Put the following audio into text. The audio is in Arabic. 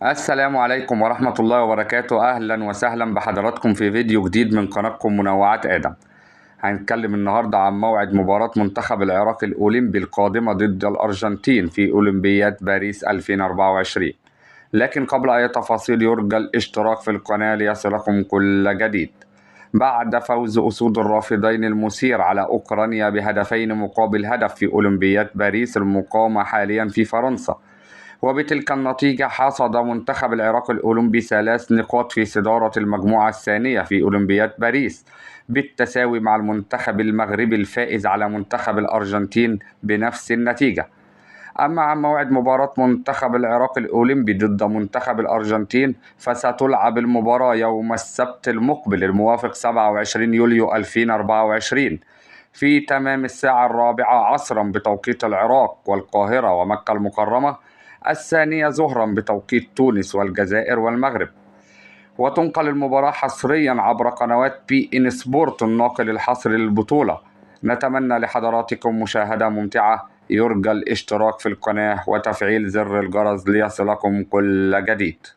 السلام عليكم ورحمة الله وبركاته. أهلا وسهلا بحضراتكم في فيديو جديد من قناتكم منوعات آدم. هنتكلم النهاردة عن موعد مباراة منتخب العراق الأولمبي القادمة ضد الأرجنتين في أولمبياد باريس 2024. لكن قبل أي تفاصيل يرجى الاشتراك في القناة ليصلكم كل جديد. بعد فوز أسود الرافدين المثير على أوكرانيا بهدفين مقابل هدف في أولمبياد باريس المقامة حاليا في فرنسا، وبتلك النتيجة حصد منتخب العراق الأولمبي 3 نقاط في صدارة المجموعة الثانية في أولمبياد باريس، بالتساوي مع المنتخب المغربي الفائز على منتخب الأرجنتين بنفس النتيجة. أما عن موعد مباراة منتخب العراق الأولمبي ضد منتخب الأرجنتين، فستلعب المباراة يوم السبت المقبل الموافق 27 يوليو 2024 في تمام الساعة 4 عصرا بتوقيت العراق والقاهرة ومكة المكرمة، 2 ظهرا بتوقيت تونس والجزائر والمغرب. وتنقل المباراة حصريا عبر قنوات بي إن سبورت الناقل الحصري للبطولة. نتمنى لحضراتكم مشاهدة ممتعة. يرجى الاشتراك في القناة وتفعيل زر الجرس ليصلكم كل جديد.